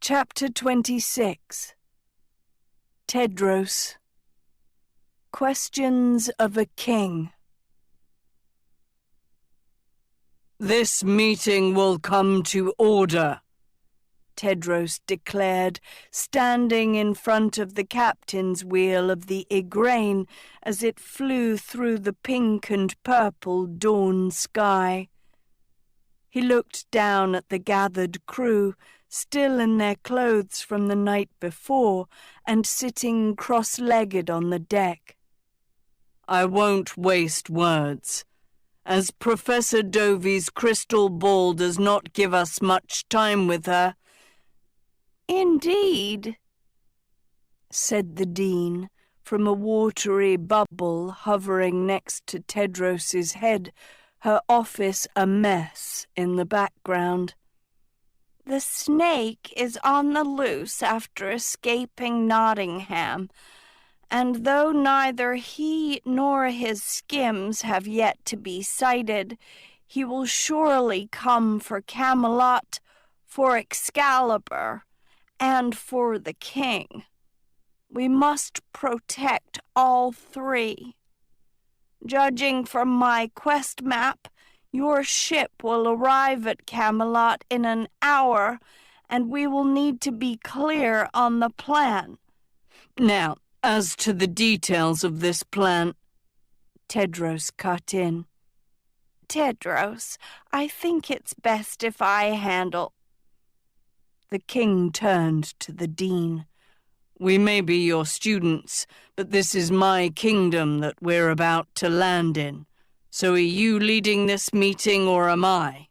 Chapter 26. Tedros. Questions of a King. "This meeting will come to order," Tedros declared, standing in front of the captain's wheel of the Igraine as it flew through the pink and purple dawn sky. He looked down at the gathered crew, still in their clothes from the night before and sitting cross-legged on the deck. "I won't waste words. As Professor Dovy's crystal ball does not give us much time with her—" "Indeed," said the Dean, from a watery bubble hovering next to Tedros's head, her office a mess in the background. "The snake is on the loose after escaping Nottingham, and though neither he nor his skims have yet to be sighted, he will surely come for Camelot, for Excalibur, and for the king. We must protect all three. Judging from my quest map, your ship will arrive at Camelot in an hour, and we will need to be clear on the plan." "Now, as to the details of this plan," Tedros cut in. "Tedros, I think it's best if I handle—" The king turned to the Dean. "We may be your students, but this is my kingdom that we're about to land in. So are you leading this meeting or am I?"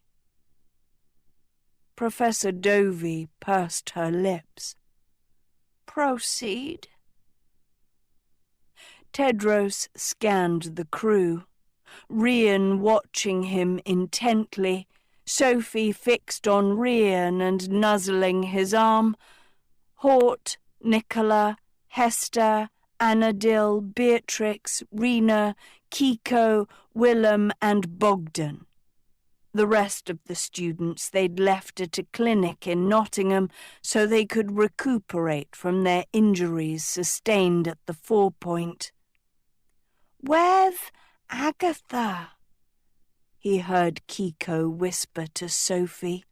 Professor Dovey pursed her lips. "Proceed." Tedros scanned the crew, Rian watching him intently, Sophie fixed on Rian and nuzzling his arm, Hort, Nicola, Hester, Anadil, Beatrix, Rena, Kiko, Willem, and Bogdan. The rest of the students they'd left at a clinic in Nottingham so they could recuperate from their injuries sustained at the forepoint. "Where's Agatha?" he heard Kiko whisper to Sophie.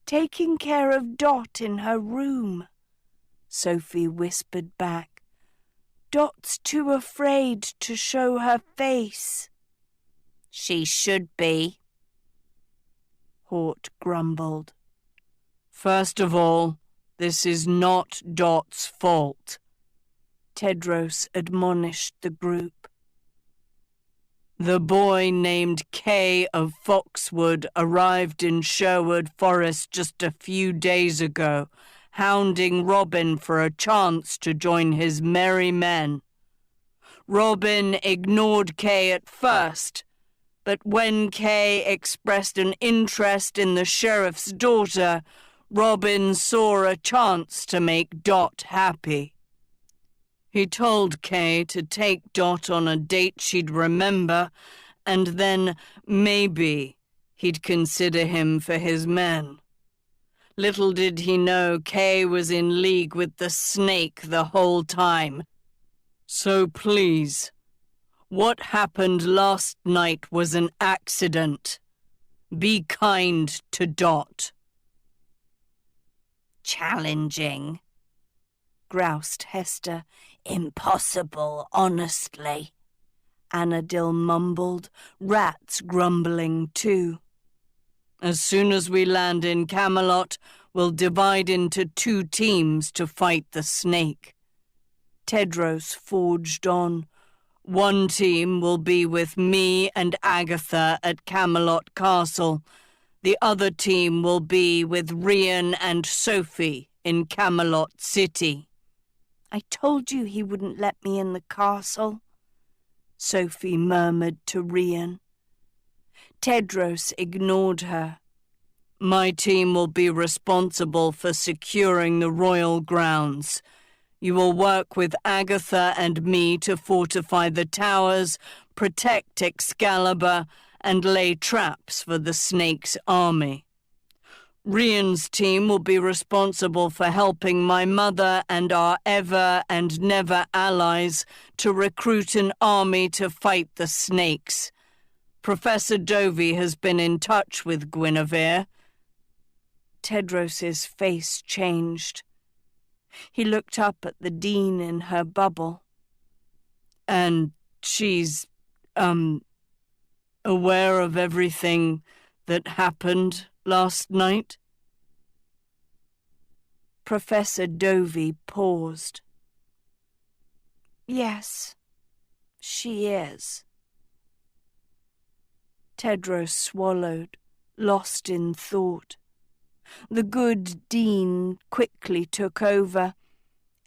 "Taking care of Dot in her room," Sophie whispered back. "Dot's too afraid to show her face." "She should be," Hort grumbled. "First of all, this is not Dot's fault," Tedros admonished the group. "The boy named Kay of Foxwood arrived in Sherwood Forest just a few days ago, hounding Robin for a chance to join his merry men. Robin ignored Kay at first, but when Kay expressed an interest in the sheriff's daughter, Robin saw a chance to make Dot happy. He told Kay to take Dot on a date she'd remember, and then maybe he'd consider him for his men. Little did he know Kay was in league with the snake the whole time. So please, what happened last night was an accident. Be kind to Dot." "Challenging," groused Hester. "Impossible, honestly," Anadil mumbled, rats grumbling too. "As soon as we land in Camelot, we'll divide into 2 teams to fight the snake." Tedros forged on. "One team will be with me and Agatha at Camelot Castle. The other team will be with Rian and Sophie in Camelot City." "I told you he wouldn't let me in the castle," Sophie murmured to Rian. Tedros ignored her. "My team will be responsible for securing the royal grounds. You will work with Agatha and me to fortify the towers, protect Excalibur, and lay traps for the snake's army." Rian's team will be responsible for helping my mother and our ever and never allies to recruit an army to fight the snakes. Professor Dovey has been in touch with Guinevere." Tedros's face changed. He looked up at the dean in her bubble. "And she's, aware of everything that happened last night?" Professor Dovey paused. "Yes, she is." Tedros swallowed, lost in thought. The good dean quickly took over.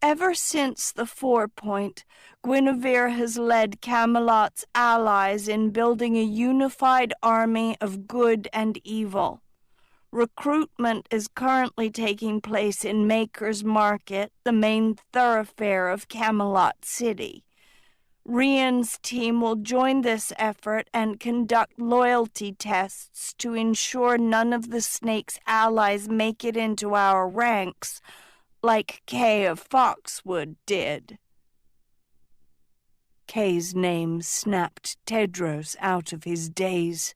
"Ever since the 4-point, Guinevere has led Camelot's allies in building a unified army of good and evil. Recruitment is currently taking place in Maker's Market, the main thoroughfare of Camelot City. Rian's team will join this effort and conduct loyalty tests to ensure none of the snake's allies make it into our ranks, like Kay of Foxwood did." Kay's name snapped Tedros out of his daze.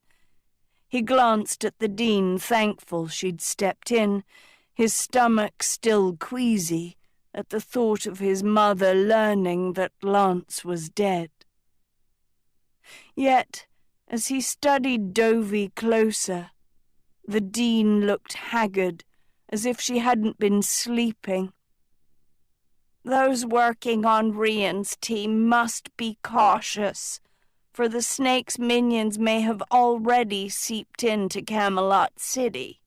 He glanced at the dean, thankful she'd stepped in, his stomach still queasy at the thought of his mother learning that Lance was dead. Yet, as he studied Dovey closer, the dean looked haggard, as if she hadn't been sleeping. "Those working on Rian's team must be cautious, for the snake's minions may have already seeped into Camelot City,"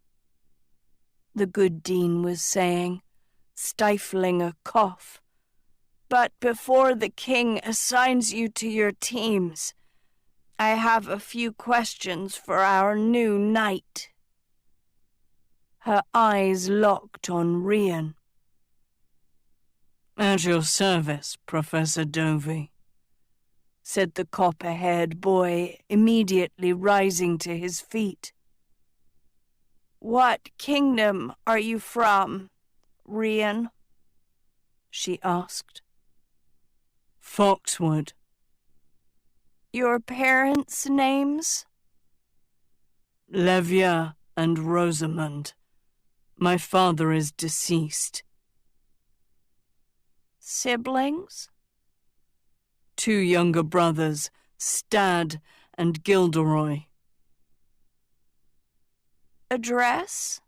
the good dean was saying, stifling a cough. "But before the king assigns you to your teams, I have a few questions for our new knight." Her eyes locked on Rian. "At your service, Professor Dovey," said the copper-haired boy, immediately rising to his feet. "What kingdom are you from, Rian?" she asked. "Foxwood." "Your parents' names?" "Levia and Rosamond. My father is deceased." "Siblings?" "Two younger brothers, Stad and Gilderoy." "Address?"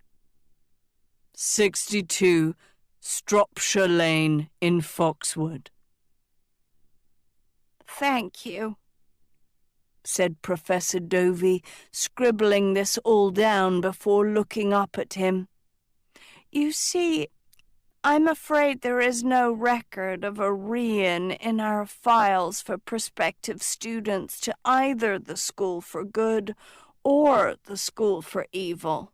62 Stropshire Lane in Foxwood. "Thank you," said Professor Dovey, scribbling this all down before looking up at him. "You see, I'm afraid there is no record of a Rian in our files for prospective students to either the School for Good or the School for Evil."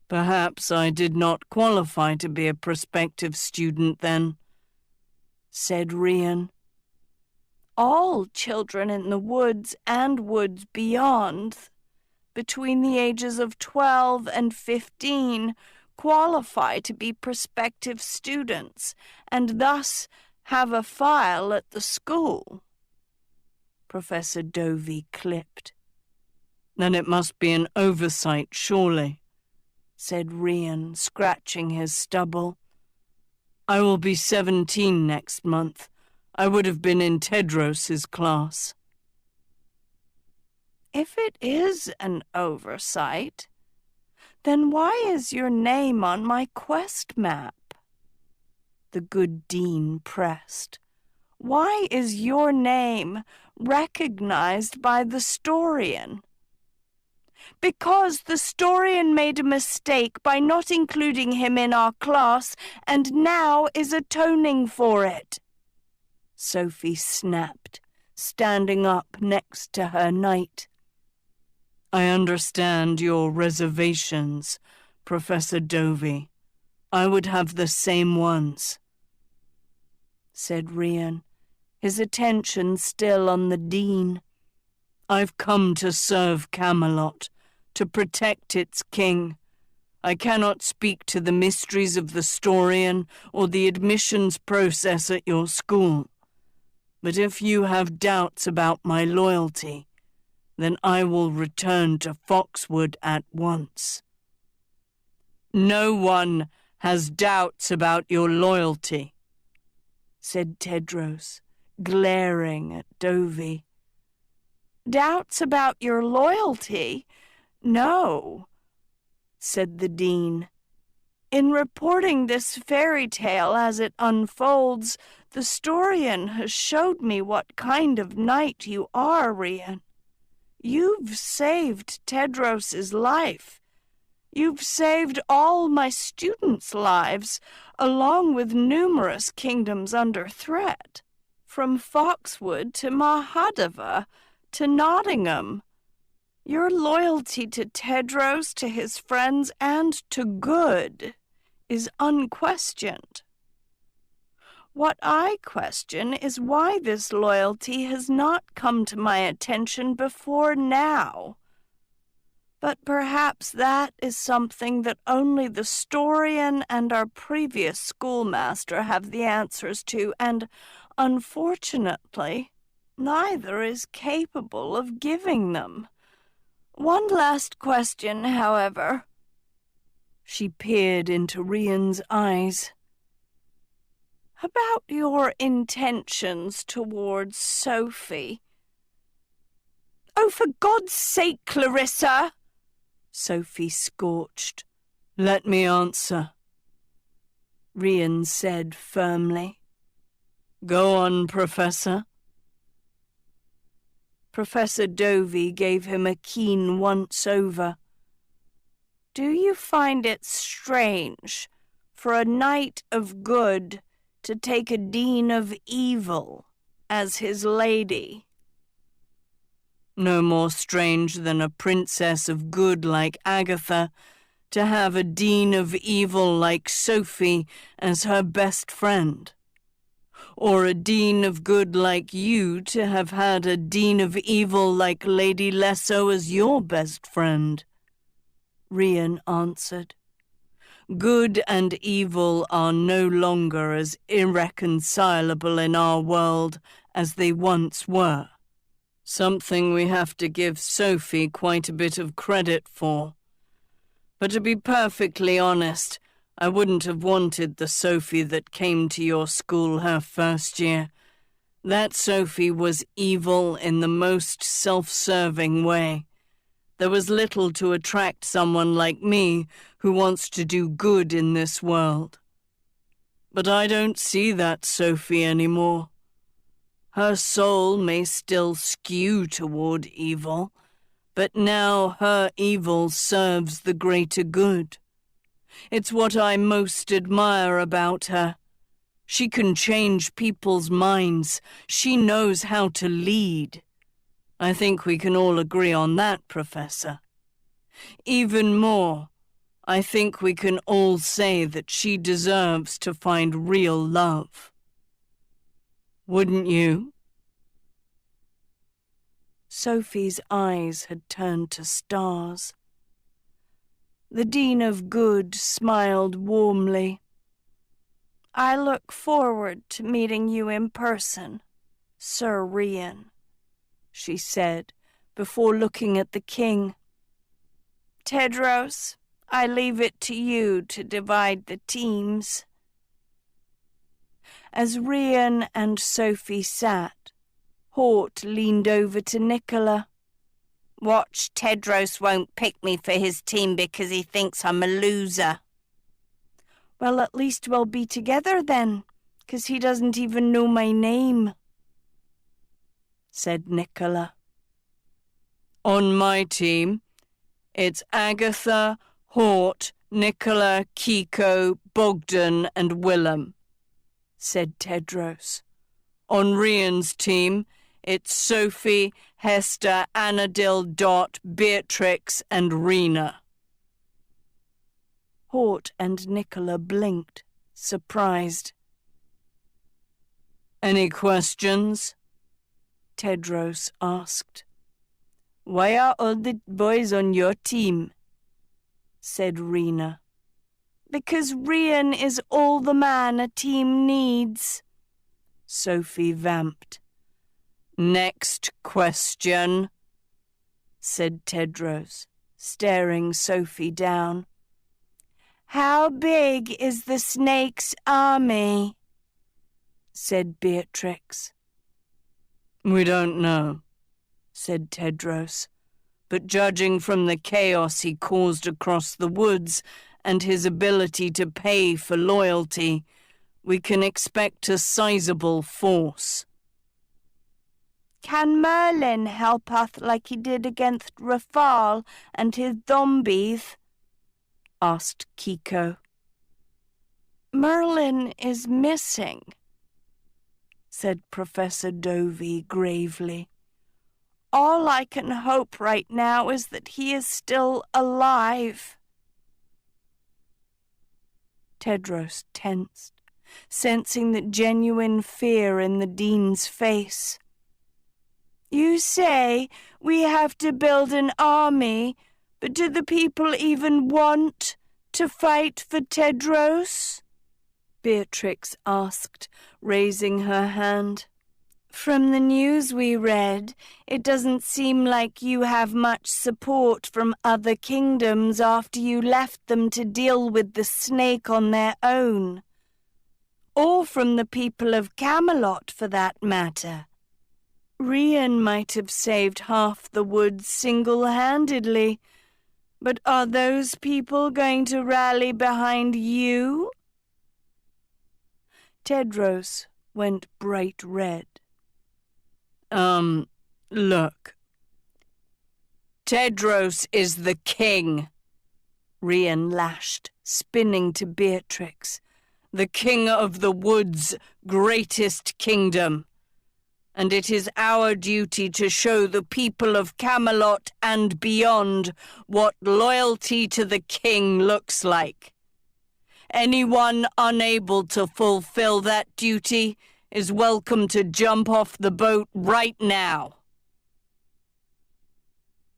"Perhaps I did not qualify to be a prospective student then," said Rian. "All children in the woods and woods beyond, between the ages of 12 and 15, qualify to be prospective students, and thus have a file at the school," Professor Dovey clipped. "Then it must be an oversight, surely," said Rian, scratching his stubble. "I will be 17 next month. I would have been in Tedros's class." "If it is an oversight, then why is your name on my quest map?" the good dean pressed. "Why is your name recognized by the Storian?" "Because the Storian made a mistake by not including him in our class and now is atoning for it," Sophie snapped, standing up next to her knight. "I understand your reservations, Professor Dovey. I would have the same ones," said Rian, his attention still on the dean. "I've come to serve Camelot, to protect its king. I cannot speak to the mysteries of the Storian or the admissions process at your school. But if you have doubts about my loyalty, then I will return to Foxwood at once." "No one has doubts about your loyalty," said Tedros, glaring at Dovey. "Doubts about your loyalty? No," said the dean. "In reporting this fairy tale as it unfolds, the Storian has showed me what kind of knight you are, Rian. You've saved Tedros's life. You've saved all my students' lives, along with numerous kingdoms under threat, from Foxwood to Mahadeva to Nottingham. Your loyalty to Tedros, to his friends, and to good is unquestioned. What I question is why this loyalty has not come to my attention before now. But perhaps that is something that only the Storian and our previous schoolmaster have the answers to, and unfortunately, neither is capable of giving them. One last question, however." She peered into Rian's eyes. "About your intentions towards Sophie." "Oh, for God's sake, Clarissa!" Sophie scorched. "Let me answer," Rian said firmly. "Go on, Professor." Professor Dovey gave him a keen once-over. "Do you find it strange for a knight of good to take a dean of evil as his lady?" "No more strange than a princess of good like Agatha to have a dean of evil like Sophie as her best friend. Or a dean of good like you to have had a dean of evil like Lady Lesso as your best friend," Rian answered. "Good and evil are no longer as irreconcilable in our world as they once were. Something we have to give Sophie quite a bit of credit for. But to be perfectly honest, I wouldn't have wanted the Sophie that came to your school her first year. That Sophie was evil in the most self-serving way. There was little to attract someone like me who wants to do good in this world. But I don't see that Sophie anymore. Her soul may still skew toward evil, but now her evil serves the greater good. It's what I most admire about her. She can change people's minds. She knows how to lead. I think we can all agree on that, Professor. Even more, I think we can all say that she deserves to find real love. Wouldn't you?" Sophie's eyes had turned to stars. The Dean of Good smiled warmly. "I look forward to meeting you in person, Sir Rian," she said, before looking at the king. "Tedros, I leave it to you to divide the teams." As Rian and Sophie sat, Hort leaned over to Nicola. "Watch, Tedros won't pick me for his team because he thinks I'm a loser." "Well, at least we'll be together then, 'cause he doesn't even know my name," said Nicola. "On my team, it's Agatha, Hort, Nicola, Kiko, Bogdan, and Willem," said Tedros. "On Rian's team, it's Sophie, Hester, Anadil, Dot, Beatrix, and Rena." Hort and Nicola blinked, surprised. "Any questions?" Tedros asked. Why are all the boys on your team? Said Rena. Because Rian is all the man a team needs, Sophie vamped. Next question, said Tedros, staring Sophie down. How big is the snake's army? Said Beatrix. We don't know, said Tedros, but judging from the chaos he caused across the woods and his ability to pay for loyalty, we can expect a sizable force. Can Merlin help us like he did against Rafal and his zombies? Asked Kiko. Merlin is missing, said Professor Dovey gravely. All I can hope right now is that he is still alive. Tedros tensed, sensing the genuine fear in the dean's face. You say we have to build an army, but do the people even want to fight for Tedros? Beatrix asked, raising her hand. From the news we read, it doesn't seem like you have much support from other kingdoms after you left them to deal with the snake on their own. Or from the people of Camelot, for that matter. Rian might have saved half the woods single-handedly, but are those people going to rally behind you? Tedros went bright red. Look. Tedros is the king, Rian lashed, spinning to Beatrix. The king of the woods' greatest kingdom. And it is our duty to show the people of Camelot and beyond what loyalty to the king looks like. Anyone unable to fulfill that duty is welcome to jump off the boat right now.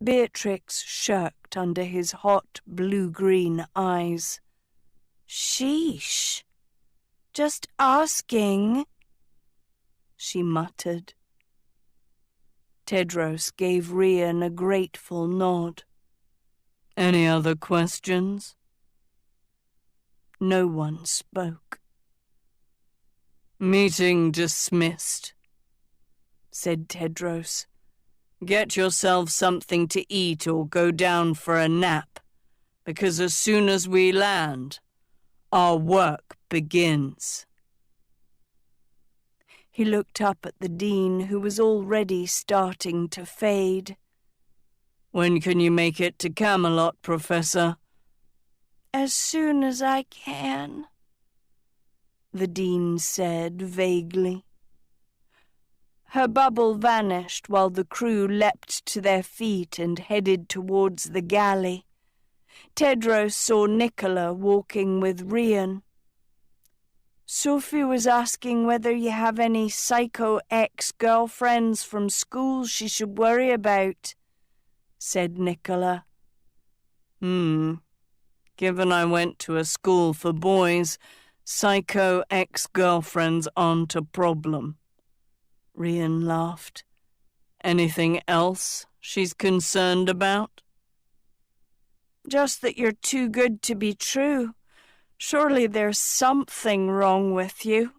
Beatrix shirked under his hot blue-green eyes. Sheesh. Just asking, she muttered. Tedros gave Rian a grateful nod. Any other questions? No one spoke. Meeting dismissed, said Tedros. Get yourself something to eat or go down for a nap, because as soon as we land, our work begins. He looked up at the dean, who was already starting to fade. When can you make it to Camelot, Professor? As soon as I can, the dean said vaguely. Her bubble vanished while the crew leapt to their feet and headed towards the galley. Tedros saw Nicola walking with Rian. Sophie was asking whether you have any psycho ex-girlfriends from school she should worry about, said Nicola. Given I went to a school for boys, psycho ex-girlfriends aren't a problem. Rian laughed. Anything else she's concerned about? Just that you're too good to be true. Surely there's something wrong with you.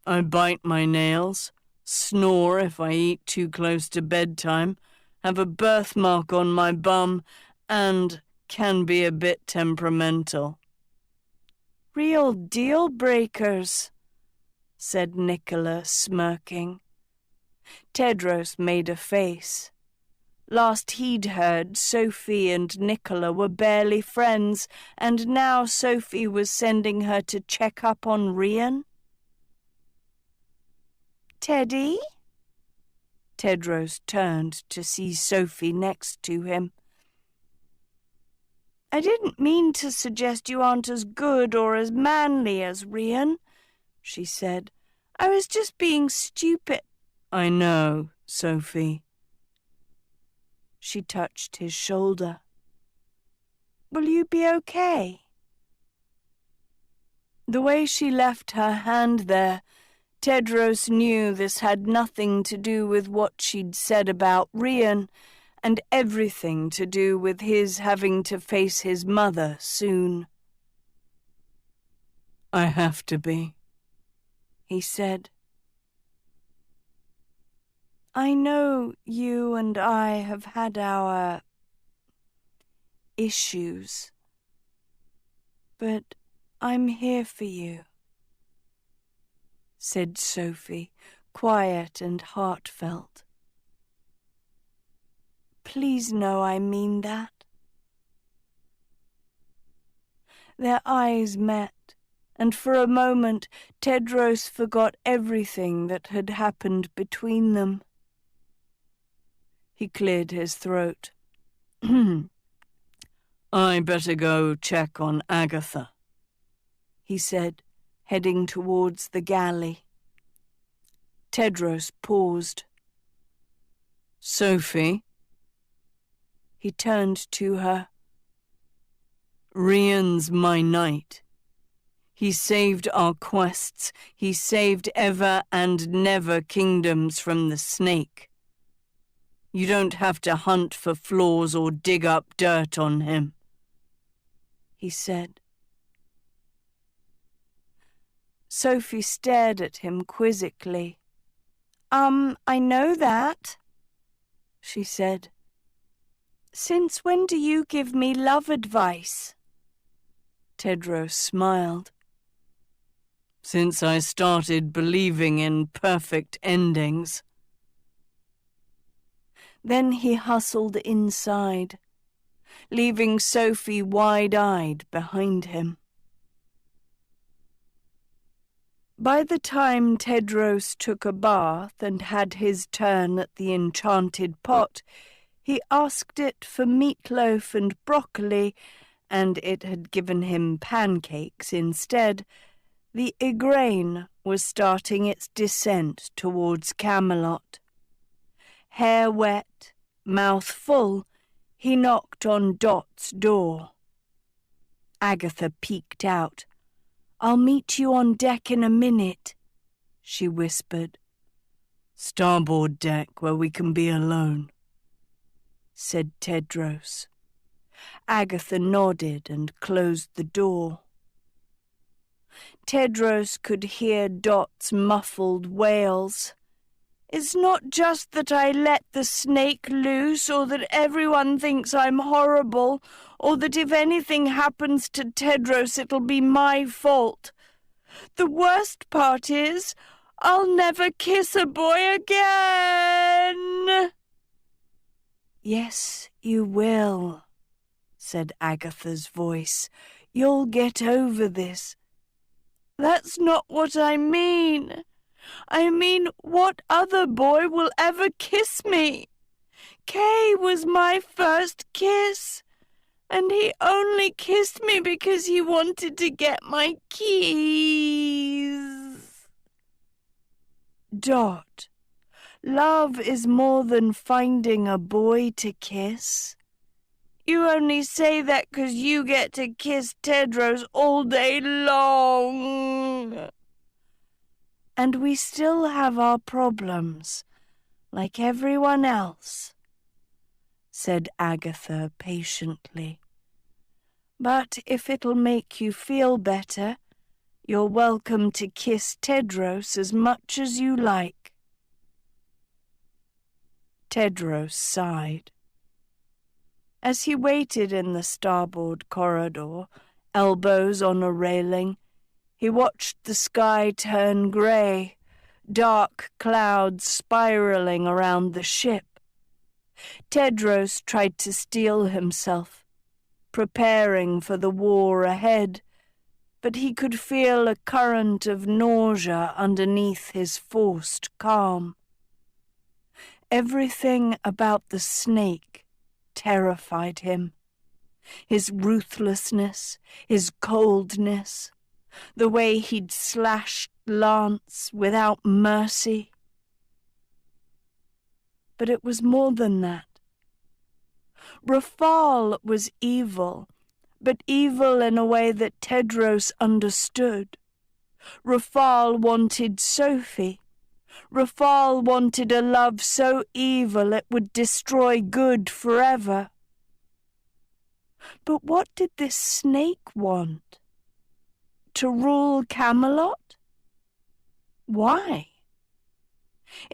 I bite my nails, snore if I eat too close to bedtime, have a birthmark on my bum, and can be a bit temperamental. Real deal breakers, said Nicola, smirking. Tedros made a face. Last he'd heard, Sophie and Nicola were barely friends, and now Sophie was sending her to check up on Rian. Teddy? Tedros turned to see Sophie next to him. I didn't mean to suggest you aren't as good or as manly as Rian, she said. I was just being stupid. I know, Sophie. She touched his shoulder. Will you be okay? The way she left her hand there, Tedros knew this had nothing to do with what she'd said about Rian, and everything to do with his having to face his mother soon. I have to be, he said. I know you and I have had our issues, but I'm here for you, said Sophie, quiet and heartfelt. Please know I mean that. Their eyes met, and for a moment Tedros forgot everything that had happened between them. He cleared his throat. I better go check on Agatha, he said, heading towards the galley. Tedros paused. Sophie? He turned to her. Rian's my knight. He saved our quests. He saved ever and never kingdoms from the snake. You don't have to hunt for flaws or dig up dirt on him, he said. Sophie stared at him quizzically. I know that, she said. Since when do you give me love advice? Tedros smiled. Since I started believing in perfect endings. Then he hustled inside, leaving Sophie wide-eyed behind him. By the time Tedros took a bath and had his turn at the enchanted pot, he asked it for meatloaf and broccoli, and it had given him pancakes instead. The Igraine was starting its descent towards Camelot. Hair wet, mouth full, he knocked on Dot's door. Agatha peeked out. I'll meet you on deck in a minute, she whispered. Starboard deck where we can be alone, said Tedros. Agatha nodded and closed the door. Tedros could hear Dot's muffled wails. It's not just that I let the snake loose, or that everyone thinks I'm horrible, or that if anything happens to Tedros it'll be my fault. The worst part is, I'll never kiss a boy again. Yes, you will, said Agatha's voice. You'll get over this. That's not what I mean. I mean, what other boy will ever kiss me? Kay was my first kiss, and he only kissed me because he wanted to get my keys. Dot, love is more than finding a boy to kiss. You only say that 'cause you get to kiss Tedros all day long. And we still have our problems, like everyone else, said Agatha patiently. But if it'll make you feel better, you're welcome to kiss Tedros as much as you like. Tedros sighed. As he waited in the starboard corridor, elbows on a railing, he watched the sky turn grey, dark clouds spiraling around the ship. Tedros tried to steel himself, preparing for the war ahead, but he could feel a current of nausea underneath his forced calm. Everything about the snake terrified him. His ruthlessness, his coldness, the way he'd slashed Lance without mercy. But it was more than that. Rafal was evil, but evil in a way that Tedros understood. Rafal wanted Sophie. Rafal wanted a love so evil it would destroy good forever. But what did this snake want? To rule Camelot? Why?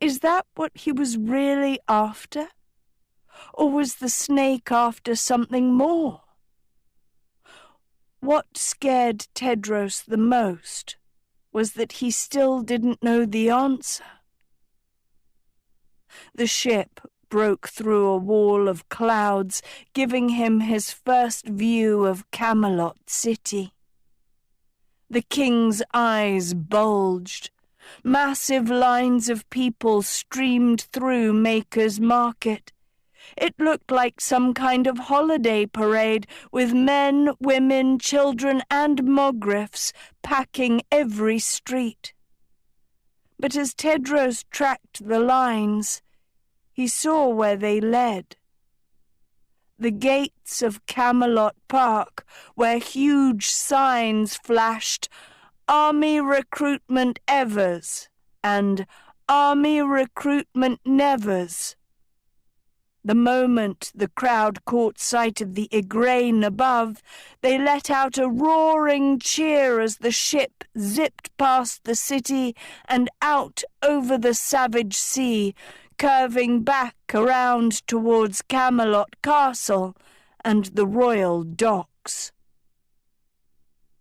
Is that what he was really after? Or was the snake after something more? What scared Tedros the most was that he still didn't know the answer. The ship broke through a wall of clouds, giving him his first view of Camelot City. The king's eyes bulged. Massive lines of people streamed through Maker's Market. It looked like some kind of holiday parade, with men, women, children, and Mogriffs packing every street. But as Tedros tracked the lines, he saw where they led. The gates of Camelot Park, where huge signs flashed, "Army Recruitment Evers" and "Army Recruitment Nevers." The moment the crowd caught sight of the Igraine above, they let out a roaring cheer as the ship zipped past the city and out over the savage sea, curving back around towards Camelot Castle and the royal docks.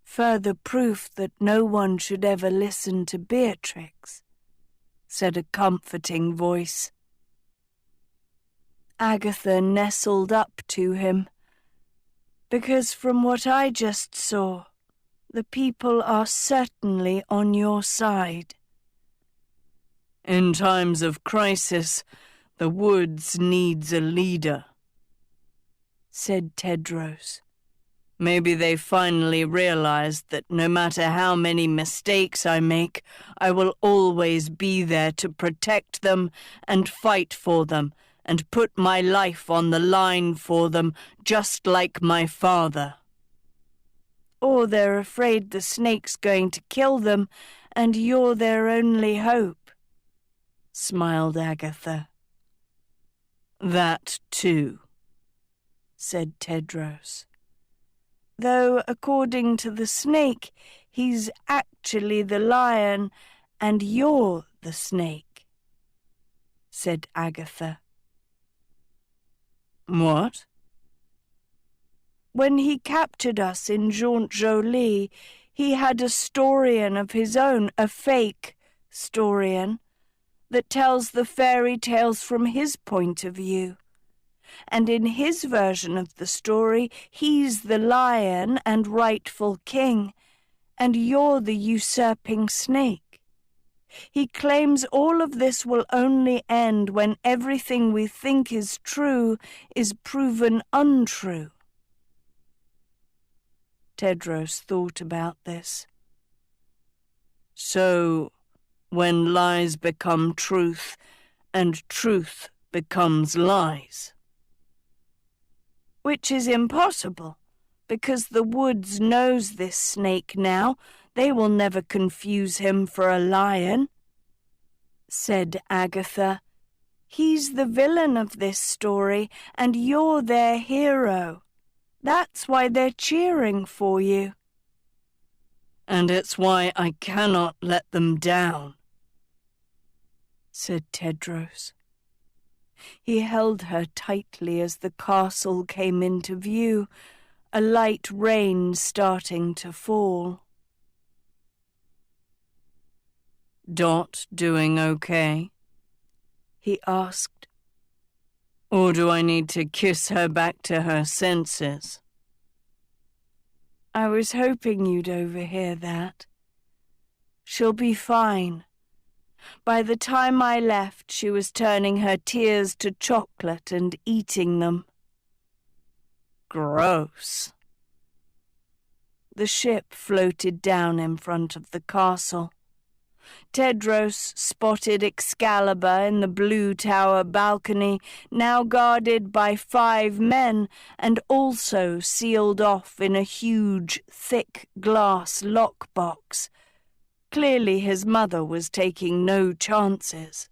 "Further proof that no one should ever listen to Beatrix," said a comforting voice. Agatha nestled up to him. "Because from what I just saw, the people are certainly on your side." In times of crisis, the woods needs a leader, said Tedros. Maybe they finally realized that no matter how many mistakes I make, I will always be there to protect them and fight for them and put my life on the line for them, just like my father. Or they're afraid the snake's going to kill them and you're their only hope, smiled Agatha. That too, said Tedros. Though, according to the snake, he's actually the lion and you're the snake, said Agatha. What? When he captured us in Jaunt Jolie, he had a Storian of his own, a fake Storian, that tells the fairy tales from his point of view. And in his version of the story, he's the lion and rightful king, and you're the usurping snake. He claims all of this will only end when everything we think is true is proven untrue. Tedros thought about this. So, when lies become truth, and truth becomes lies? Which is impossible, because the woods knows this snake now. They will never confuse him for a lion, said Agatha. He's the villain of this story, and you're their hero. That's why they're cheering for you. And it's why I cannot let them down, said Tedros. He held her tightly as the castle came into view, a light rain starting to fall. Dot doing okay? He asked. Or do I need to kiss her back to her senses? I was hoping you'd overhear that. She'll be fine. By the time I left, she was turning her tears to chocolate and eating them. Gross. The ship floated down in front of the castle. Tedros spotted Excalibur in the blue tower balcony, now guarded by 5 men and also sealed off in a huge, thick glass lockbox. Clearly his mother was taking no chances.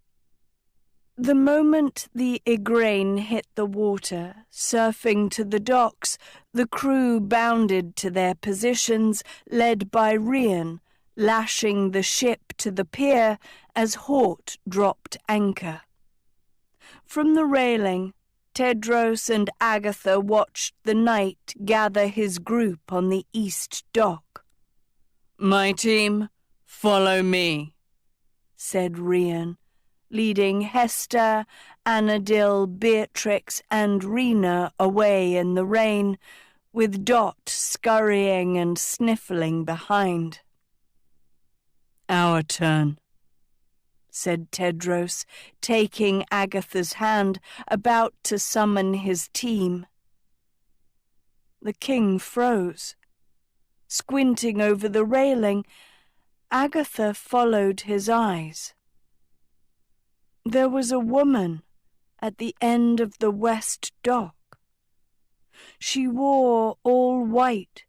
The moment the Igraine hit the water, surfing to the docks, the crew bounded to their positions, led by Rian, lashing the ship to the pier as Hort dropped anchor. From the railing, Tedros and Agatha watched the knight gather his group on the east dock. "My team, follow me," said Rian, leading Hester, Anadil, Beatrix, and Rena away in the rain, with Dot scurrying and sniffling behind. "Our turn," said Tedros, taking Agatha's hand, about to summon his team. The king froze. Squinting over the railing, Agatha followed his eyes. There was a woman at the end of the west dock. She wore all white,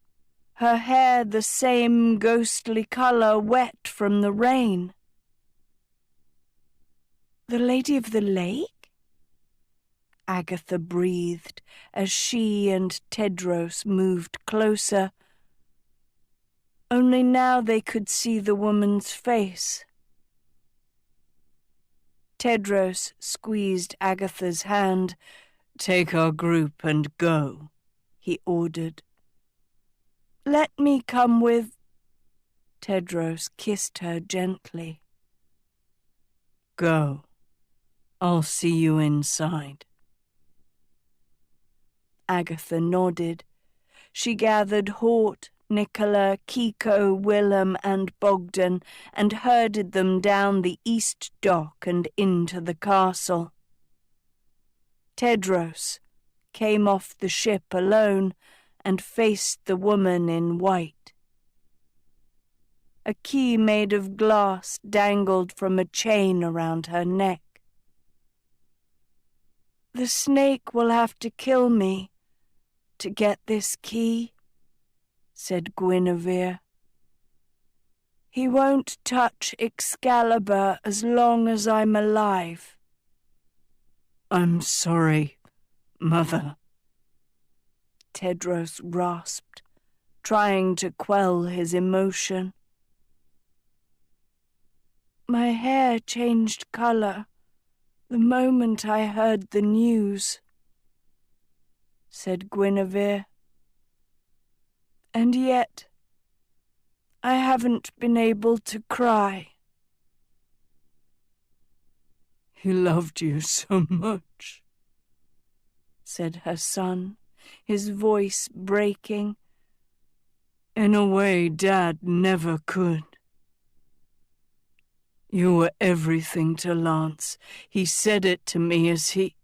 her hair the same ghostly colour wet from the rain. "The Lady of the Lake?" Agatha breathed as she and Tedros moved closer. Only now they could see the woman's face. Tedros squeezed Agatha's hand. "Take our group and go," he ordered. "Let me come with..." Tedros kissed her gently. "Go. I'll see you inside." Agatha nodded. She gathered Hort, Nicola, Kiko, Willem, and Bogdan, and herded them down the east dock and into the castle. Tedros came off the ship alone and faced the woman in white. A key made of glass dangled from a chain around her neck. "The snake will have to kill me to get this key," said Guinevere. "He won't touch Excalibur as long as I'm alive." "I'm sorry, Mother," Tedros rasped, trying to quell his emotion. "My hair changed colour the moment I heard the news," said Guinevere. "And yet, I haven't been able to cry." "He loved you so much," said her son, his voice breaking. "In a way Dad never could. You were everything to Lance. He said it to me as he...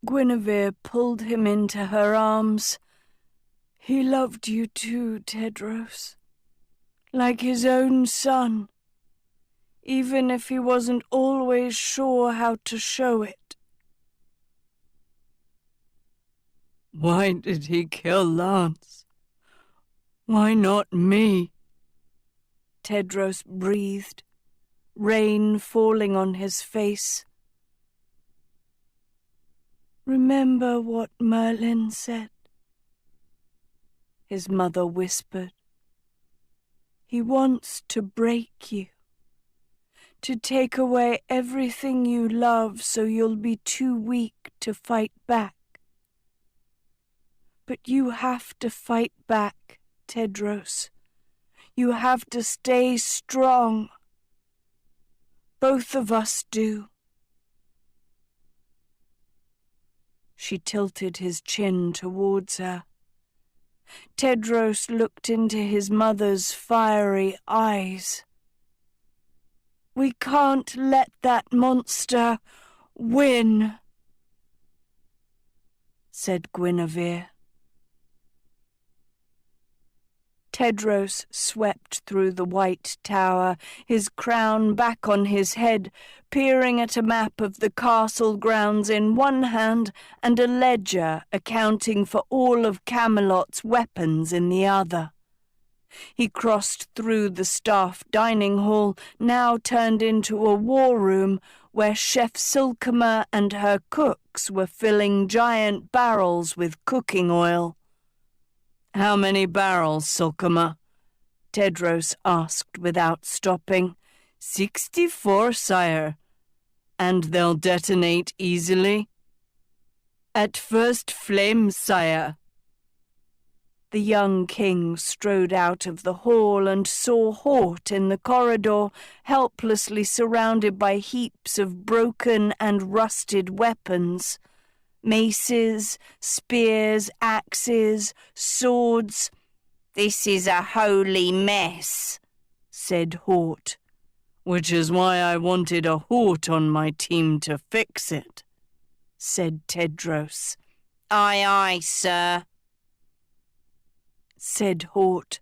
Guinevere pulled him into her arms. "He loved you too, Tedros. Like his own son. Even if he wasn't always sure how to show it." "Why did he kill Lance? Why not me?" Tedros breathed, rain falling on his face. "Remember what Merlin said," his mother whispered. "He wants to break you, to take away everything you love so you'll be too weak to fight back. But you have to fight back, Tedros. You have to stay strong. Both of us do." She tilted his chin towards her. Tedros looked into his mother's fiery eyes. "We can't let that monster win," said Guinevere. Tedros swept through the white tower, his crown back on his head, peering at a map of the castle grounds in one hand and a ledger accounting for all of Camelot's weapons in the other. He crossed through the staff dining hall, now turned into a war room, where Chef Silkemer and her cooks were filling giant barrels with cooking oil. "How many barrels, Silkemer?" Tedros asked without stopping. 64, sire. And they'll detonate easily? At first flame, sire. The young king strode out of the hall and saw Hort in the corridor, helplessly surrounded by heaps of broken and rusted weapons. Maces, spears, axes, swords. "This is a holy mess," said Hort. "Which is why I wanted a Hort on my team to fix it," said Tedros. "Aye, aye, sir," said Hort.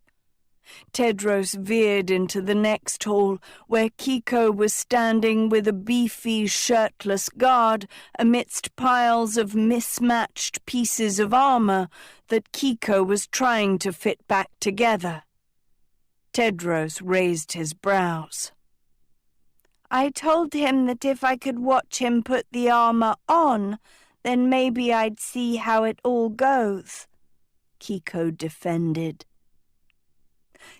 Tedros veered into the next hall, where Kiko was standing with a beefy, shirtless guard amidst piles of mismatched pieces of armor that Kiko was trying to fit back together. Tedros raised his brows. "I told him that if I could watch him put the armor on, then maybe I'd see how it all goes," Kiko defended.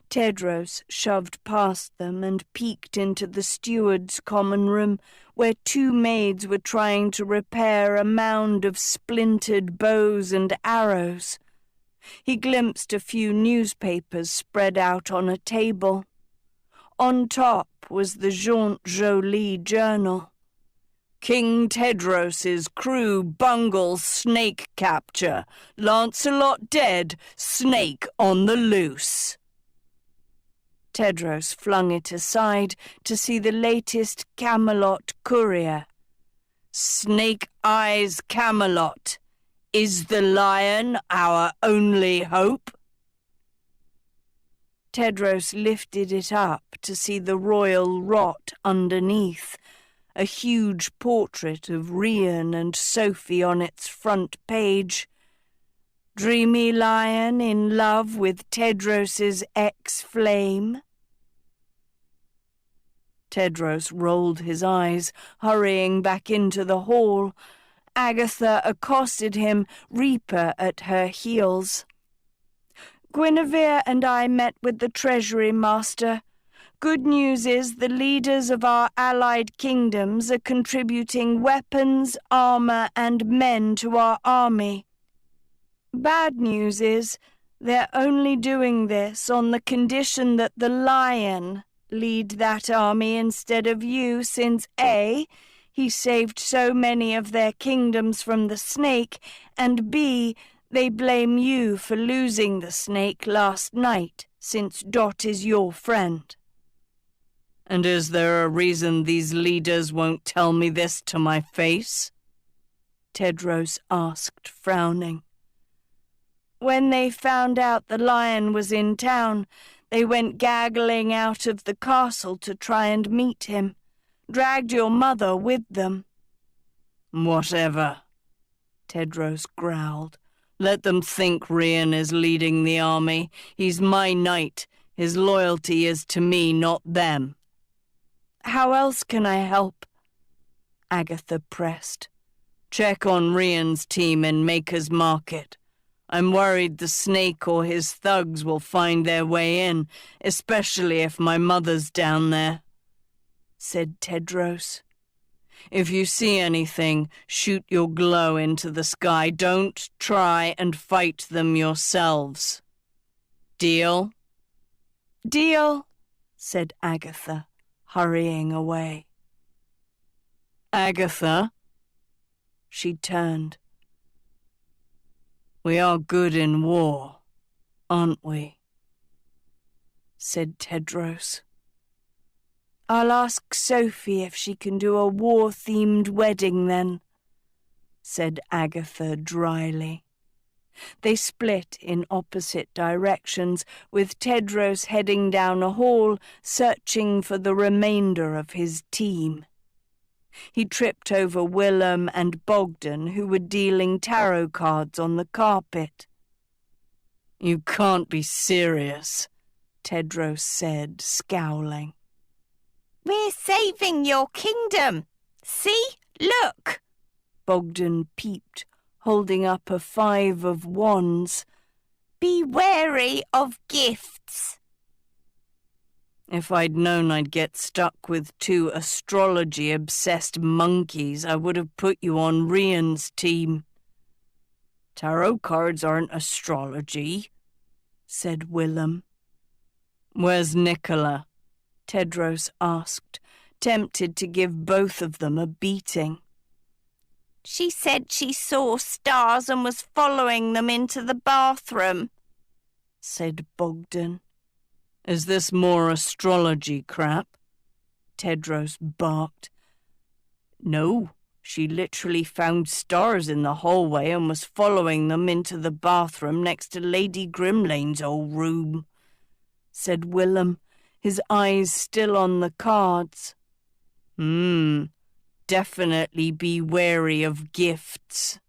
Tedros shoved past them and peeked into the steward's common room, where two maids were trying to repair a mound of splintered bows and arrows. He glimpsed a few newspapers spread out on a table. On top was the Jaunt Jolie journal. "King Tedros's crew bungles snake capture. Lancelot dead, snake on the loose." Tedros flung it aside to see the latest Camelot courier. "Snake Eyes Camelot. Is the lion our only hope?" Tedros lifted it up to see the royal rot underneath, a huge portrait of Rian and Sophie on its front page. Dreamy lion in love with Tedros's ex-flame? Tedros rolled his eyes, hurrying back into the hall. Agatha accosted him, Reaper at her heels. "Guinevere and I met with the Treasury Master. Good news is the leaders of our allied kingdoms are contributing weapons, armor, and men to our army. Bad news is they're only doing this on the condition that the lion lead that army instead of you, since A, he saved so many of their kingdoms from the snake, and B, they blame you for losing the snake last night, since Dot is your friend." "And is there a reason these leaders won't tell me this to my face?" Tedros asked, frowning. "When they found out the lion was in town, they went gaggling out of the castle to try and meet him. Dragged your mother with them." "Whatever," Tedros growled. "Let them think Rian is leading the army. He's my knight. His loyalty is to me, not them." "How else can I help?" Agatha pressed. "Check on Rian's team in Maker's Market. I'm worried the snake or his thugs will find their way in, especially if my mother's down there," said Tedros. "If you see anything, shoot your glow into the sky. Don't try and fight them yourselves. Deal?" "Deal," said Agatha, hurrying away. "Agatha?" She turned. "We are good in war, aren't we?" said Tedros. "I'll ask Sophie if she can do a war-themed wedding then," said Agatha dryly. They split in opposite directions, with Tedros heading down a hall, searching for the remainder of his team. He tripped over Willem and Bogdan, who were dealing tarot cards on the carpet. "You can't be serious," Tedros said, scowling. We're saving your kingdom. See? Look! Bogdan peeped, holding up a 5 of wands. Be wary of gifts. "If I'd known I'd get stuck with 2 astrology-obsessed monkeys, I would have put you on Rian's team." "Tarot cards aren't astrology," said Willem. "Where's Nicola?" Tedros asked, tempted to give both of them a beating. She said she saw stars and was following them into the bathroom, said Bogdan. "Is this more astrology crap?" Tedros barked. "No, she literally found stars in the hallway and was following them into the bathroom next to Lady Grimlane's old room," said Willem, his eyes still on the cards. Definitely be wary of gifts."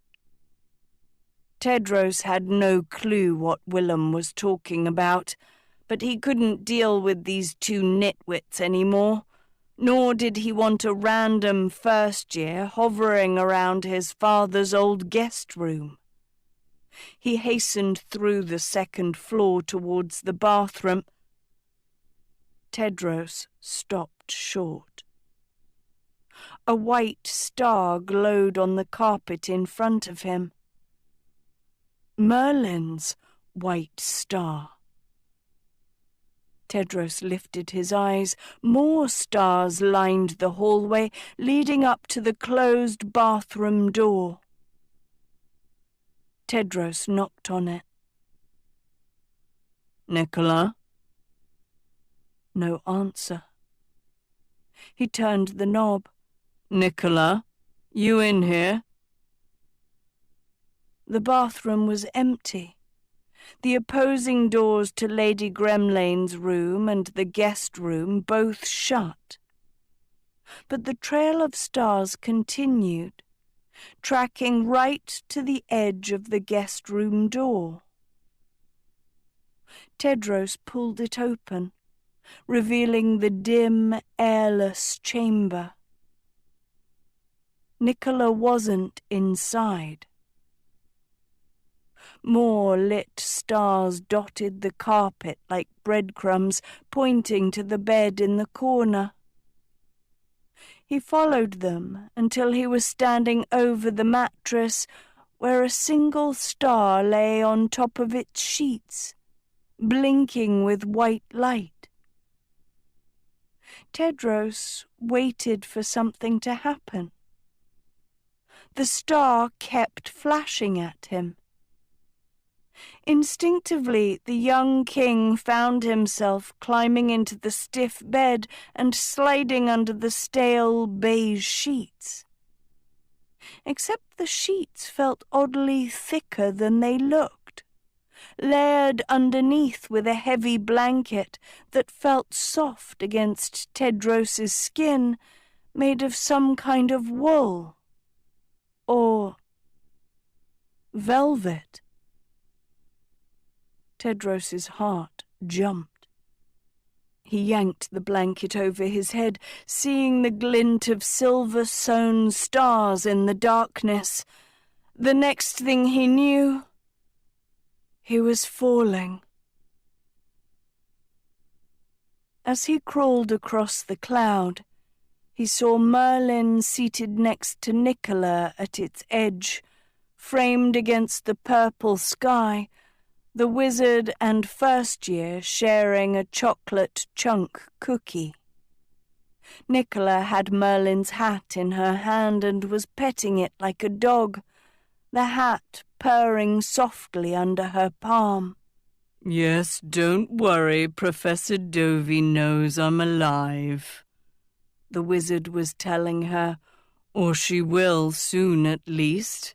Tedros had no clue what Willem was talking about, but he couldn't deal with these 2 nitwits anymore, nor did he want a random first year hovering around his father's old guest room. He hastened through the 2nd floor towards the bathroom. Tedros stopped short. A white star glowed on the carpet in front of him. Merlin's white star. Tedros lifted his eyes. More stars lined the hallway, leading up to the closed bathroom door. Tedros knocked on it. "Nicola?" No answer. He turned the knob. "Nicola, you in here?" The bathroom was empty. The opposing doors to Lady Grimlane's room and the guest room both shut. But the trail of stars continued, tracking right to the edge of the guest room door. Tedros pulled it open, revealing the dim, airless chamber. Nicola wasn't inside. More lit stars dotted the carpet like breadcrumbs, pointing to the bed in the corner. He followed them until he was standing over the mattress, where a single star lay on top of its sheets, blinking with white light. Tedros waited for something to happen. The star kept flashing at him. Instinctively, the young king found himself climbing into the stiff bed and sliding under the stale beige sheets. Except the sheets felt oddly thicker than they looked, layered underneath with a heavy blanket that felt soft against Tedros's skin, made of some kind of wool or velvet. Tedros's heart jumped. He yanked the blanket over his head, seeing the glint of silver-sewn stars in the darkness. The next thing he knew, he was falling. As he crawled across the cloud, he saw Merlin seated next to Nicola at its edge, framed against the purple sky, the wizard and first year sharing a chocolate chunk cookie. Nicola had Merlin's hat in her hand and was petting it like a dog, the hat purring softly under her palm. "Yes, don't worry, Professor Dovey knows I'm alive," the wizard was telling her, "or she will soon at least.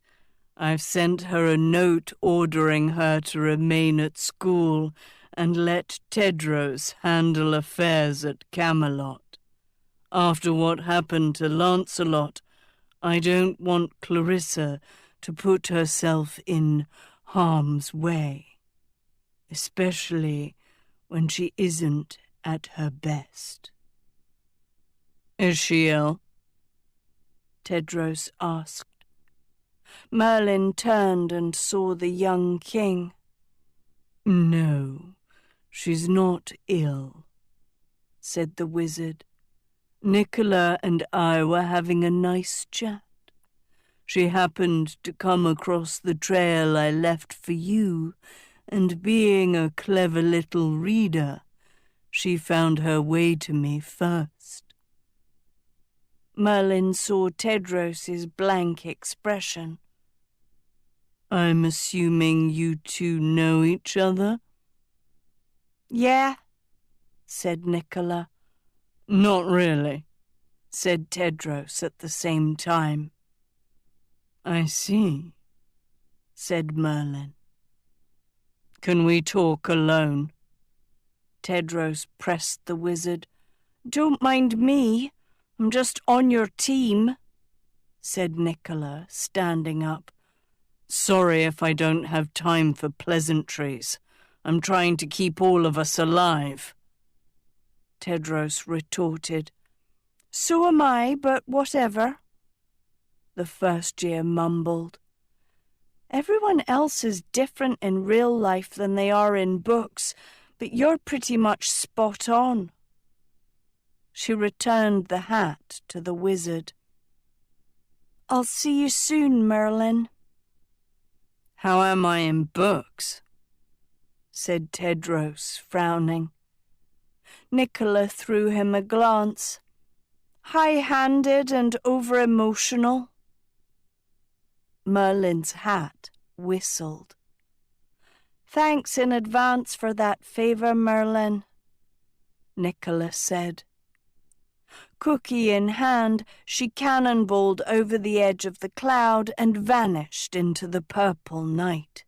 I've sent her a note ordering her to remain at school and let Tedros handle affairs at Camelot. After what happened to Lancelot, I don't want Clarissa to put herself in harm's way, especially when she isn't at her best. Is she ill? Tedros asked. Merlin turned and saw the young king. No, she's not ill, said the wizard. Nicola and I were having a nice chat. She happened to come across the trail I left for you, and being a clever little reader, she found her way to me first. Merlin saw Tedros's blank expression. I'm assuming you two know each other? Yeah, said Nicola. Not really, said Tedros at the same time. I see, said Merlin. Can we talk alone? Tedros pressed the wizard. Don't mind me. I'm just on your team, said Nicola, standing up. Sorry if I don't have time for pleasantries. I'm trying to keep all of us alive. Tedros retorted. So am I, but whatever. The first year mumbled. Everyone else is different in real life than they are in books, but you're pretty much spot on. She returned the hat to the wizard. I'll see you soon, Merlin. How am I in books? Said Tedros, frowning. Nicola threw him a glance. High-handed and over-emotional. Merlin's hat whistled. Thanks in advance for that favor, Merlin, Nicola said. Cookie in hand, she cannonballed over the edge of the cloud and vanished into the purple night.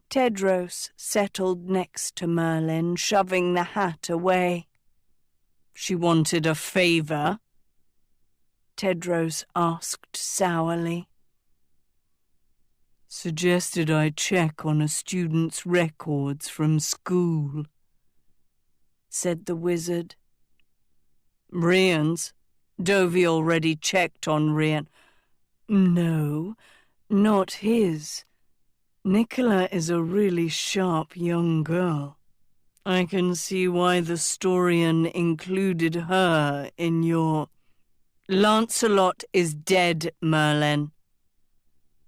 Tedros settled next to Merlin, shoving the hat away. She wanted a favor? Tedros asked sourly. Suggested I check on a student's records from school, said the wizard. Rian's? Dovey already checked on Rian. No, not his. Nicola is a really sharp young girl. I can see why the Storian included her in your... Lancelot is dead, Merlin.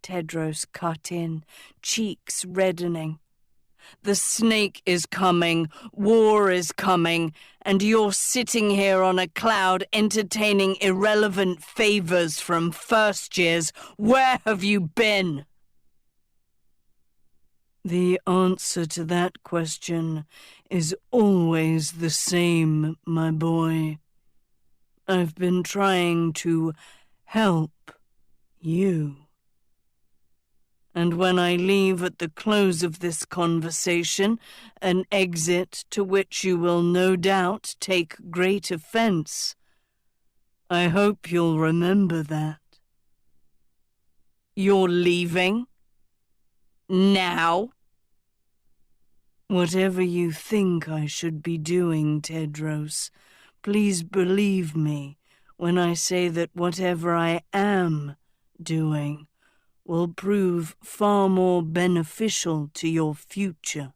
Tedros cut in, cheeks reddening. The snake is coming, war is coming, and you're sitting here on a cloud entertaining irrelevant favors from first years. Where have you been? The answer to that question is always the same, my boy. I've been trying to help you. And when I leave at the close of this conversation, an exit to which you will no doubt take great offense, I hope you'll remember that. You're leaving? Now? Whatever you think I should be doing, Tedros, please believe me when I say that whatever I am doing will prove far more beneficial to your future.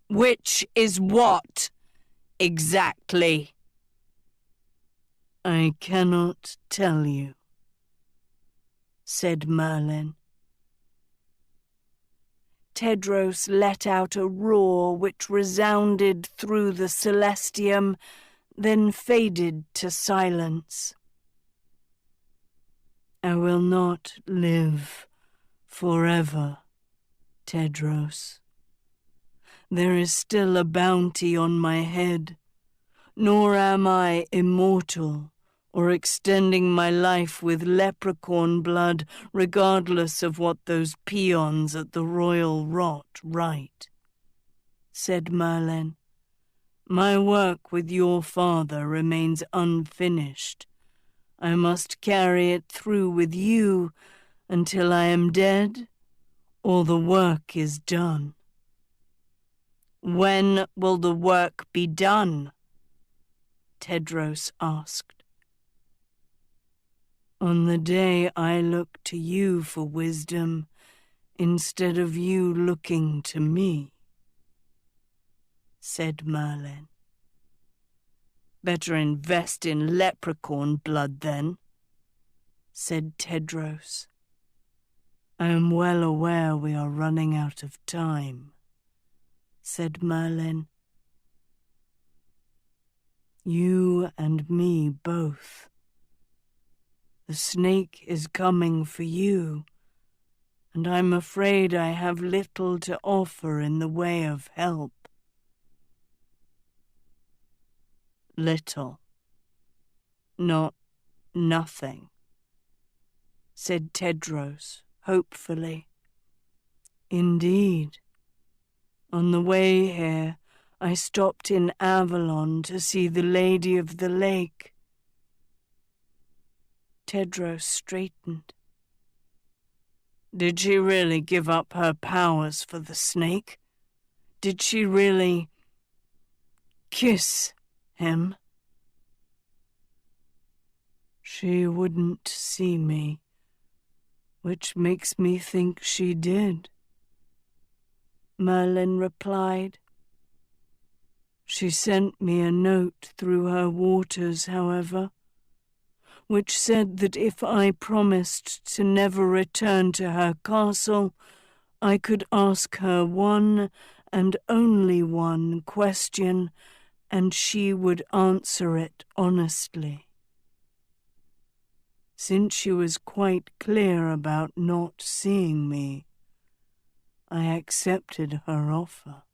Which is what, exactly? I cannot tell you, said Merlin. Tedros let out a roar which resounded through the celestium, then faded to silence. I will not live forever, Tedros. There is still a bounty on my head, nor am I immortal or extending my life with leprechaun blood, regardless of what those peons at the Royal Rot write," said Merlin. "My work with your father remains unfinished. I must carry it through with you until I am dead, or the work is done." "When will the work be done?" Tedros asked. "On the day I look to you for wisdom, instead of you looking to me," said Merlin. "Better invest in leprechaun blood then," said Tedros. "I am well aware we are running out of time," said Merlin. "You and me both. The snake is coming for you, and I'm afraid I have little to offer in the way of help." "Little, not nothing," said Tedros hopefully. "Indeed. On the way here, I stopped in Avalon to see the Lady of the Lake." Tedros straightened. "Did she really give up her powers for the snake? Did she really kiss him?" "She wouldn't see me, which makes me think she did," Merlin replied. "She sent me a note through her waters, however, which said that if I promised to never return to her castle, I could ask her one and only one question, and she would answer it honestly. Since she was quite clear about not seeing me, I accepted her offer."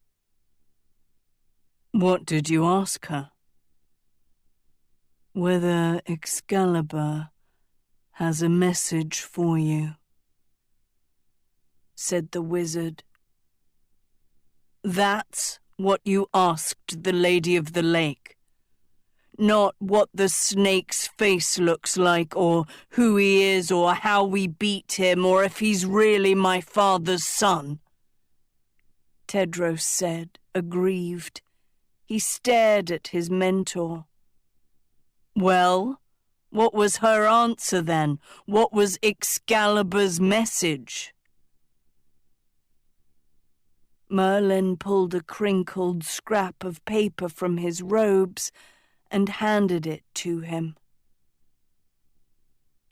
"What did you ask her?" "Whether Excalibur has a message for you," said the wizard. "That's what you asked the Lady of the Lake? Not what the snake's face looks like, or who he is, or how we beat him, or if he's really my father's son?" Tedros said, aggrieved. He stared at his mentor. "Well, what was her answer then? What was Excalibur's message?" Merlin pulled a crinkled scrap of paper from his robes and handed it to him.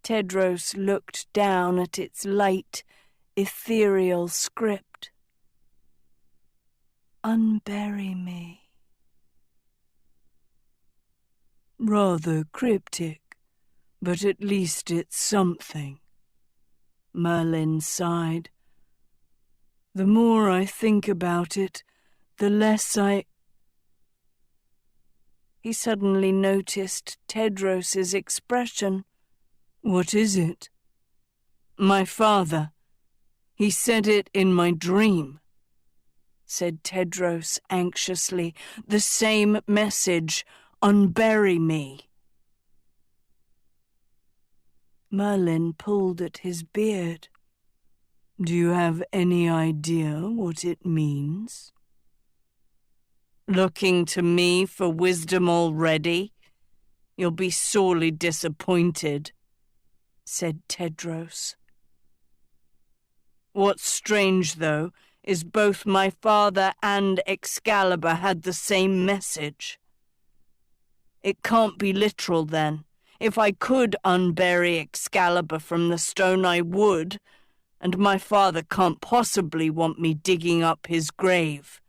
Tedros looked down at its light, ethereal script. "Unbury me." "Rather cryptic, but at least it's something," Merlin sighed. "The more I think about it, the less I—" He suddenly noticed Tedros's expression. "What is it?" "My father. He said it in my dream," said Tedros anxiously. "The same message. Unbury me." Merlin pulled at his beard. "Do you have any idea what it means?" "Looking to me for wisdom already? You'll be sorely disappointed," said Tedros. "What's strange, though, is both my father and Excalibur had the same message. It can't be literal, then. If I could unbury Excalibur from the stone, I would, and my father can't possibly want me digging up his grave.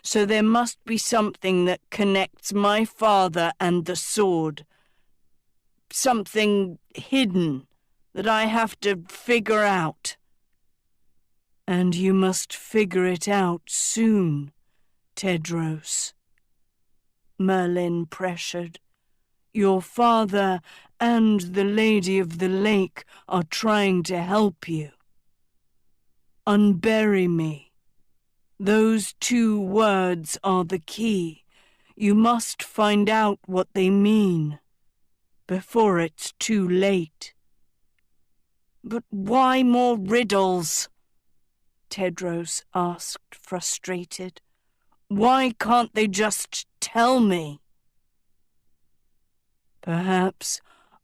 So there must be something that connects my father and the sword. Something hidden that I have to figure out." "And you must figure it out soon, Tedros," Merlin pressured. Your father and the Lady of the Lake are trying to help you. Unbury me. Those 2 words are the key. You must find out what they mean before it's too late." "But why more riddles?" Tedros asked, frustrated. "Why can't they just tell me?" Perhaps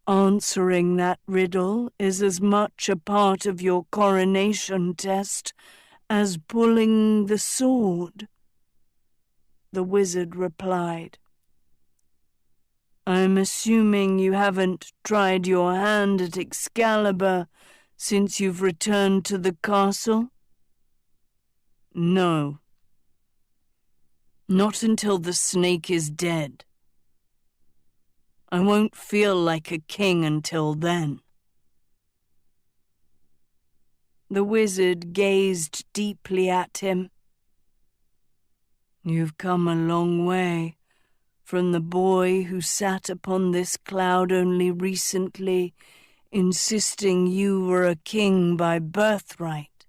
answering that riddle is as much a part of your coronation test as pulling the sword, the wizard replied. I'm assuming you haven't tried your hand at Excalibur since you've returned to the castle? No. Not until the snake is dead. I won't feel like a king until then. The wizard gazed deeply at him. You've come a long way from the boy who sat upon this cloud only recently, insisting you were a king by birthright,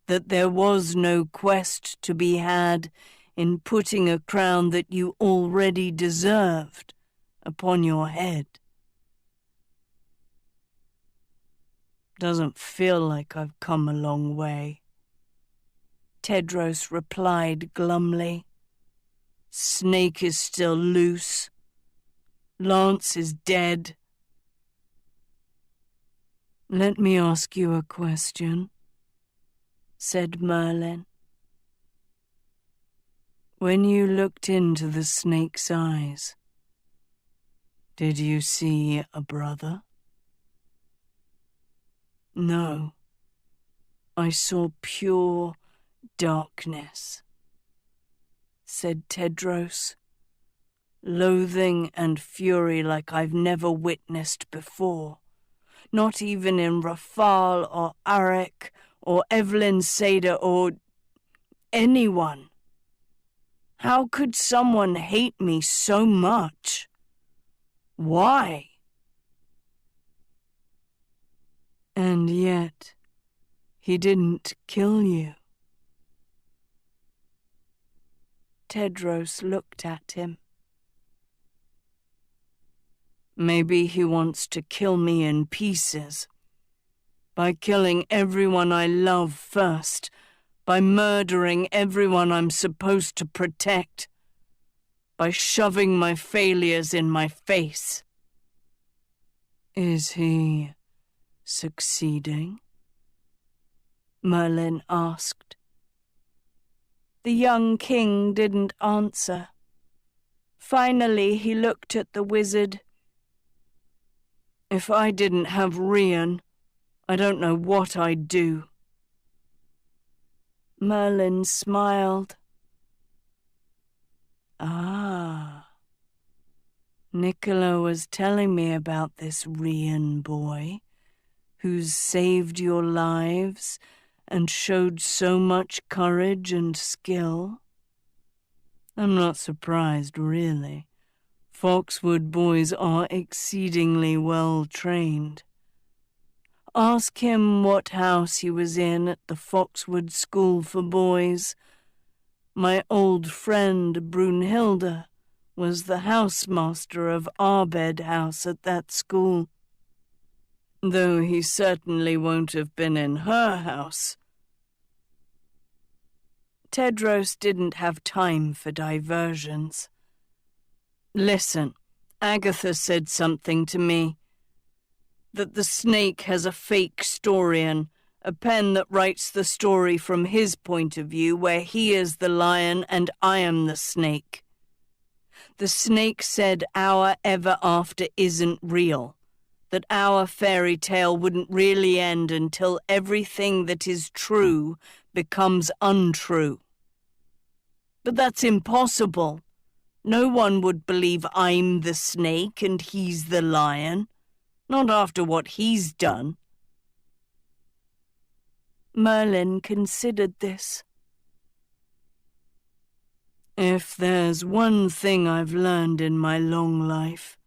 that there was no quest to be had in putting a crown that you already deserved upon your head. Doesn't feel like I've come a long way, Tedros replied glumly. Snake is still loose. Lance is dead. Let me ask you a question, said Merlin. When you looked into the snake's eyes, did you see a brother? No, I saw pure darkness, said Tedros, loathing and fury like I've never witnessed before, not even in Rafal or Arik or Evelyn Seda or anyone. How could someone hate me so much? Why? And yet, he didn't kill you. Tedros looked at him. Maybe he wants to kill me in pieces. By killing everyone I love first. By murdering everyone I'm supposed to protect. By shoving my failures in my face. Is he succeeding? Merlin asked. The young king didn't answer. Finally, he looked at the wizard. If I didn't have Rian, I don't know what I'd do. Merlin smiled. Nicola was telling me about this Rian boy who's saved your lives and showed so much courage and skill. I'm not surprised, really. Foxwood boys are exceedingly well trained. Ask him what house he was in at the Foxwood School for Boys. My old friend Brunhilde was the housemaster of Arbed House at that school. Though he certainly won't have been in her house. Tedros didn't have time for diversions. Listen, Agatha said something to me. That the snake has a fake historian, a pen that writes the story from his point of view, where he is the lion and I am the snake. The snake said our ever after isn't real, that our fairy tale wouldn't really end until everything that is true becomes untrue. But that's impossible. No one would believe I'm the snake and he's the lion. Not after what he's done. Merlin considered this. If there's one thing I've learned in my long life,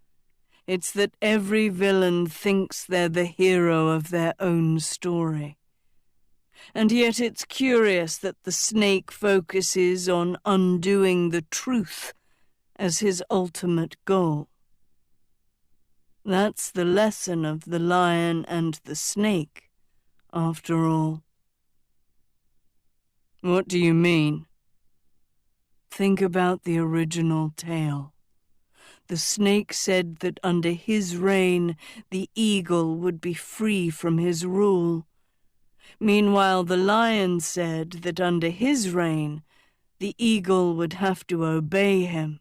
It's that every villain thinks they're the hero of their own story. And yet it's curious that the snake focuses on undoing the truth as his ultimate goal. That's the lesson of the lion and the snake, after all. What do you mean? Think about the original tale. The snake said that under his reign the eagle would be free from his rule. Meanwhile, the lion said that under his reign the eagle would have to obey him.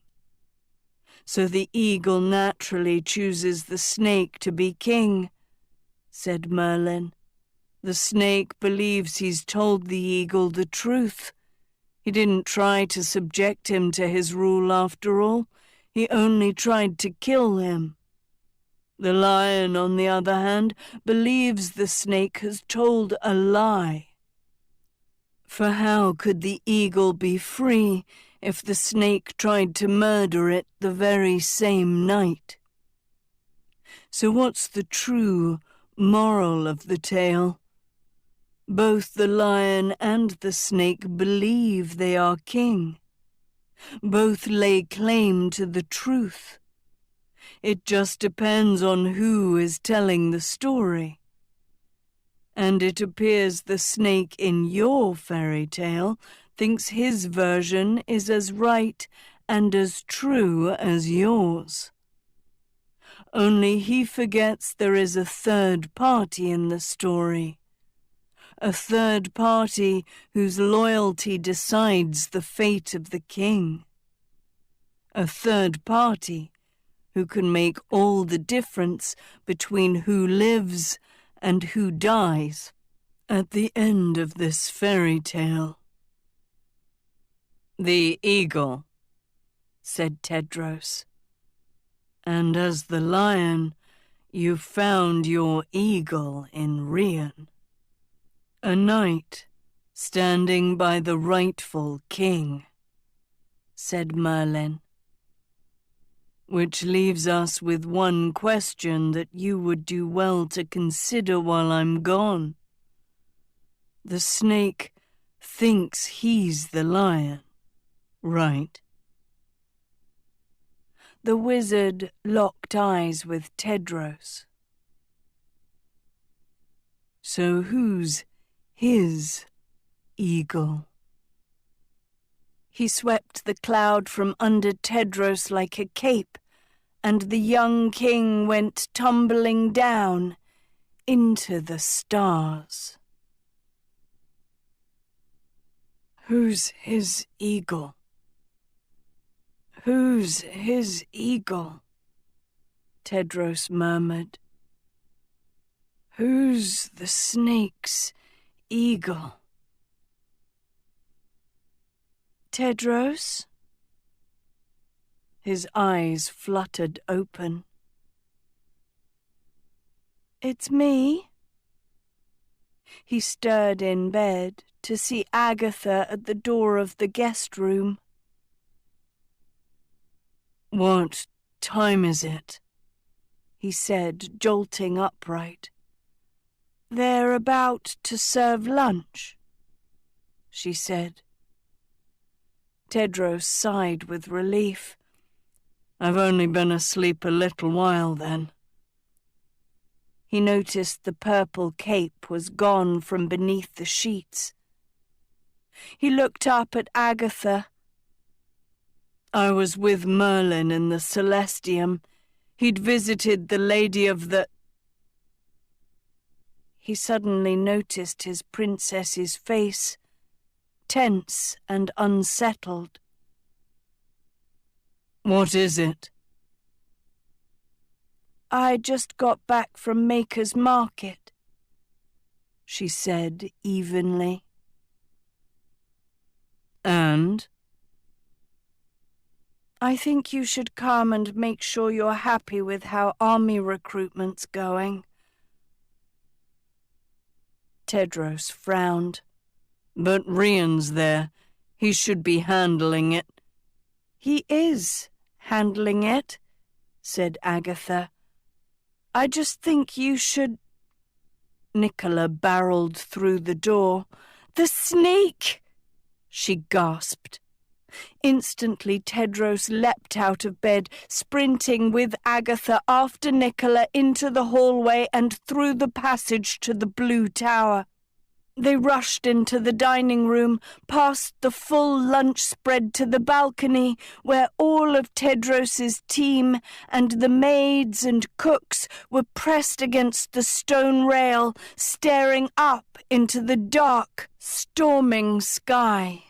So the eagle naturally chooses the snake to be king, said Merlin. The snake believes he's told the eagle the truth. He didn't try to subject him to his rule after all. He only tried to kill him. The lion, on the other hand, believes the snake has told a lie. For how could the eagle be free if the snake tried to murder it the very same night? So what's the true moral of the tale? Both the lion and the snake believe they are king. Both lay claim to the truth. It just depends on who is telling the story. And it appears the snake in your fairy tale thinks his version is as right and as true as yours. Only he forgets there is a third party in the story. A third party whose loyalty decides the fate of the king. A third party who can make all the difference between who lives and who dies at the end of this fairy tale. The eagle, said Tedros. And as the lion, you found your eagle in Rian. A knight standing by the rightful king, said Merlin. Which leaves us with one question that you would do well to consider while I'm gone. The snake thinks he's the lion, right? The wizard locked eyes with Tedros. So who's his eagle? He swept the cloud from under Tedros like a cape, and the young king went tumbling down into the stars. Who's his eagle? Who's his eagle? Tedros murmured. Who's the snake's eagle? Tedros? His eyes fluttered open. It's me. He stirred in bed to see Agatha at the door of the guest room. What time is it? He said, jolting upright. They're about to serve lunch, she said. Tedros sighed with relief. I've only been asleep a little while then. He noticed the purple cape was gone from beneath the sheets. He looked up at Agatha. I was with Merlin in the Celestium. He'd visited the Lady of the... He suddenly noticed his princess's face, tense and unsettled. What is it? I just got back from Maker's Market, she said evenly. And? I think you should come and make sure you're happy with how army recruitment's going. Tedros frowned. But Rian's there. He should be handling it. He is handling it, said Agatha. "I just think you should—" Nicola barreled through the door. "The snake!" she gasped. Instantly, Tedros leapt out of bed, sprinting with Agatha after Nicola into the hallway and through the passage to the Blue Tower. They rushed into the dining room, past the full lunch spread to the balcony, where all of Tedros's team and the maids and cooks were pressed against the stone rail, staring up into the dark, storming sky.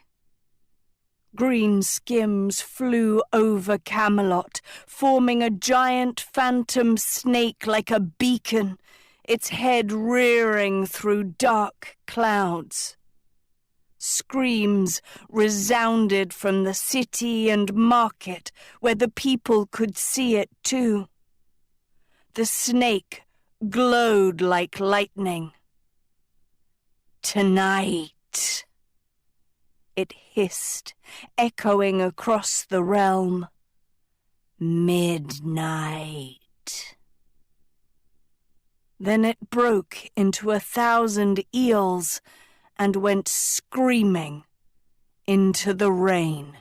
Green skims flew over Camelot, forming a giant phantom snake like a beacon, its head rearing through dark clouds. Screams resounded from the city and market, where the people could see it too. The snake glowed like lightning. "Tonight," it hissed, echoing across the realm. "Midnight." Then it broke into 1,000 eels and went screaming into the rain.